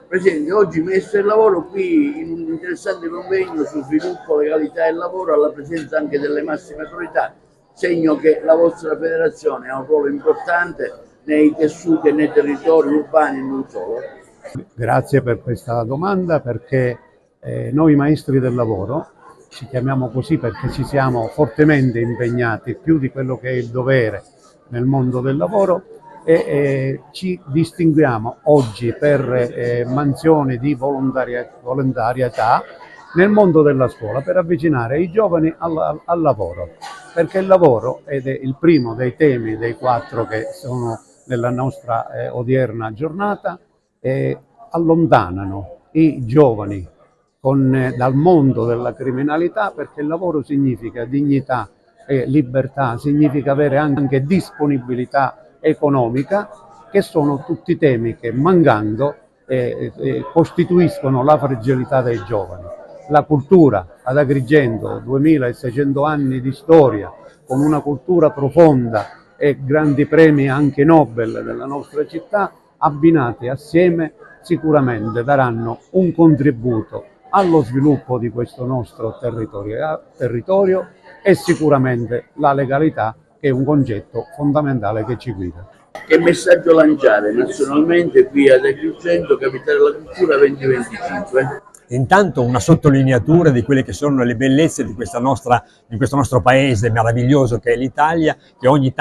Presidente, oggi Ministro del Lavoro qui in un interessante convegno su sviluppo, legalità e lavoro alla presenza anche delle massime autorità, segno che la vostra federazione ha un ruolo importante nei tessuti e nei territori urbani e non solo. Grazie per questa domanda, perché noi maestri del lavoro ci chiamiamo così perché ci siamo fortemente impegnati più di quello che è il dovere nel mondo del lavoro e ci distinguiamo oggi per mansioni di volontarietà nel mondo della scuola per avvicinare i giovani al lavoro, perché il lavoro è il primo dei temi dei 4 che sono nella nostra odierna giornata, allontanano i giovani dal mondo della criminalità, perché il lavoro significa dignità e libertà, significa avere anche disponibilità economica, che sono tutti temi che mancando costituiscono la fragilità dei giovani. La cultura ad Agrigento, 2600 anni di storia, con una cultura profonda e grandi premi anche Nobel della nostra città, abbinati assieme sicuramente daranno un contributo allo sviluppo di questo nostro territorio e sicuramente la legalità, che è un concetto fondamentale che ci guida. Che messaggio lanciare nazionalmente qui ad Agrigento, capitale della cultura 2025? Intanto una sottolineatura di quelle che sono le bellezze di questo nostro paese meraviglioso che è l'Italia, che ogni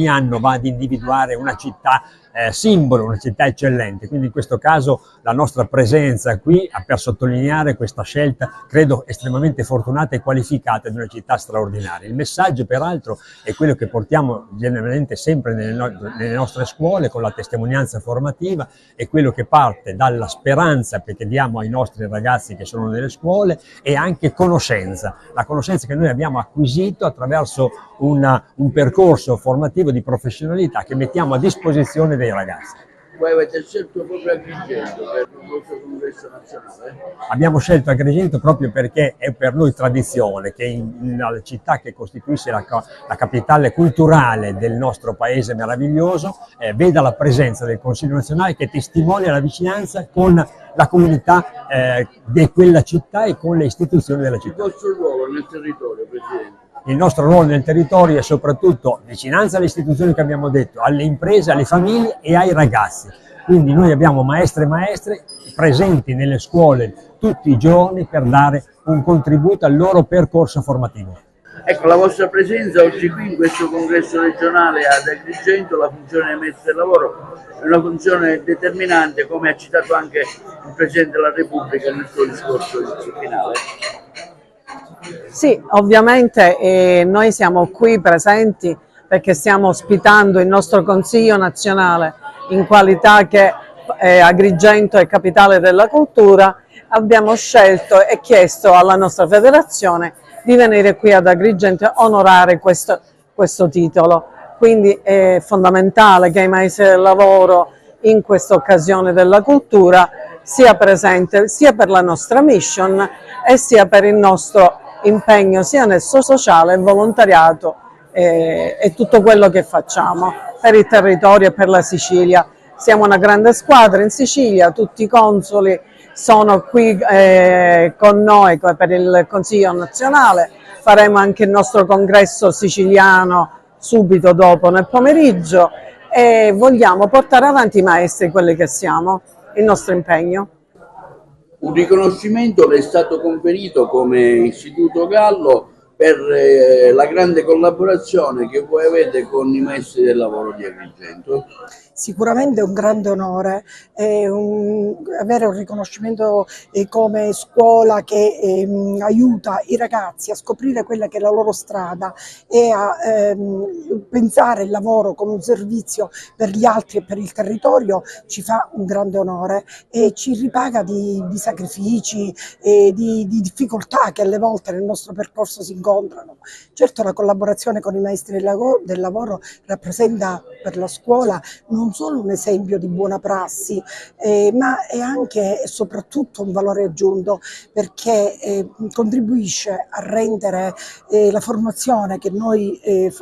anno va ad individuare una città simbolo, una città eccellente. Quindi in questo caso la nostra presenza qui per sottolineare questa scelta, credo estremamente fortunata e qualificata, di una città straordinaria. Il messaggio peraltro è quello che portiamo generalmente sempre nelle nostre scuole con la testimonianza formativa, è quello che parte dalla speranza che diamo ai nostri ragazzi che sono nelle scuole, e anche conoscenza, la conoscenza che noi abbiamo acquisito attraverso un percorso formativo di professionalità che mettiamo a disposizione dei ragazzi. Voi avete scelto proprio Agrigento per il vostro congresso nazionale? Abbiamo scelto Agrigento proprio perché è per noi tradizione che in una città che costituisce la capitale culturale del nostro paese meraviglioso veda la presenza del Consiglio nazionale, che testimonia la vicinanza con la comunità di quella città e con le istituzioni della città. Il vostro ruolo nel territorio, Presidente? Il nostro ruolo nel territorio è soprattutto vicinanza alle istituzioni che abbiamo detto, alle imprese, alle famiglie e ai ragazzi. Quindi noi abbiamo maestre e maestre presenti nelle scuole tutti i giorni per dare un contributo al loro percorso formativo. Ecco, la vostra presenza oggi qui in questo congresso regionale ad Agrigento, la funzione di Ministro del Lavoro è una funzione determinante, come ha citato anche il Presidente della Repubblica nel suo discorso finale. Sì, ovviamente noi siamo qui presenti perché stiamo ospitando il nostro Consiglio nazionale in qualità che Agrigento è capitale della cultura. Abbiamo scelto e chiesto alla nostra federazione di venire qui ad Agrigento e onorare questo titolo. Quindi è fondamentale che i maestri del lavoro in questa occasione della cultura sia presente sia per la nostra mission e sia per il nostro impegno sia nel sociale e volontariato e tutto quello che facciamo per il territorio e per la Sicilia. Siamo una grande squadra in Sicilia, tutti i consoli sono qui con noi per il Consiglio nazionale, faremo anche il nostro congresso siciliano subito dopo nel pomeriggio e vogliamo portare avanti i maestri, quelli che siamo, il nostro impegno. Un riconoscimento le è stato conferito come Istituto Gallo per la grande collaborazione che voi avete con i maestri del lavoro di Agrigento. Sicuramente è un grande onore avere un riconoscimento come scuola che aiuta i ragazzi a scoprire quella che è la loro strada e a pensare il lavoro come un servizio per gli altri e per il territorio. Ci fa un grande onore e ci ripaga di sacrifici e di difficoltà che alle volte nel nostro percorso si incontrano. Certo, la collaborazione con i maestri del lavoro rappresenta per la scuola non solo un esempio di buona prassi, ma è anche e soprattutto un valore aggiunto, perché contribuisce a rendere la formazione che noi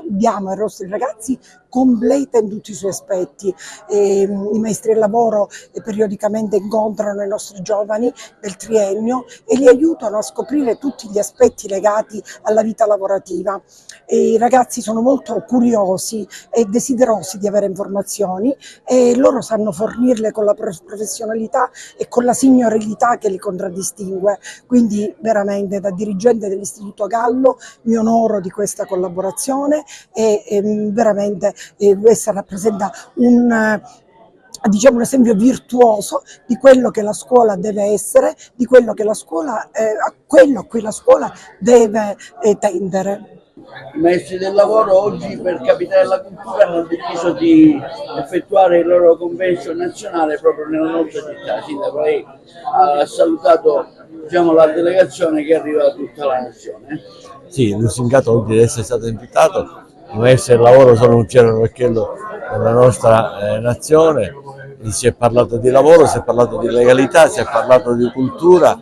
diamo ai nostri ragazzi completa in tutti i suoi aspetti. I maestri del lavoro periodicamente incontrano i nostri giovani del triennio e li aiutano a scoprire tutti gli aspetti legati alla vita lavorativa. I ragazzi sono molto curiosi e desiderosi di avere informazioni e loro sanno fornirle con la professionalità e con la signorilità che li contraddistingue. Quindi veramente, da dirigente dell'Istituto Gallo, mi onoro di questa collaborazione e veramente questa rappresenta un esempio virtuoso di quello che la scuola deve essere, di quello che la scuola, a cui la scuola deve tendere. I maestri del lavoro oggi per Capitale della Cultura hanno deciso di effettuare il loro convention nazionale proprio nella nostra città. Sindaco, lei ha salutato, diciamo, la delegazione che arriva da tutta la nazione. Sì, il sindacato oggi deve essere stato invitato. I maestri del lavoro sono un fiore all'occhiello della nostra nazione. Si è parlato di lavoro, si è parlato di legalità, si è parlato di cultura.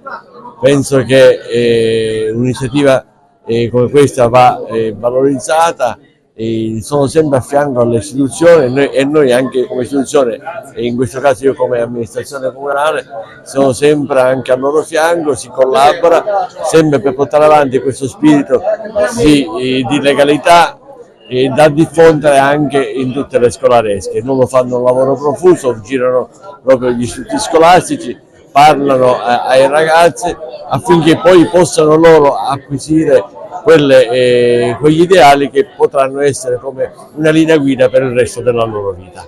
Penso che un'iniziativa come questa va valorizzata. Sono sempre a fianco alle istituzioni e noi anche come istituzione, e in questo caso io come amministrazione comunale, sono sempre anche al loro fianco, si collabora sempre per portare avanti questo spirito di legalità da diffondere anche in tutte le scolaresche. Loro fanno un lavoro profuso, girano proprio gli istituti scolastici, parlano ai ragazzi affinché poi possano loro acquisire quegli ideali che potranno essere come una linea guida per il resto della loro vita.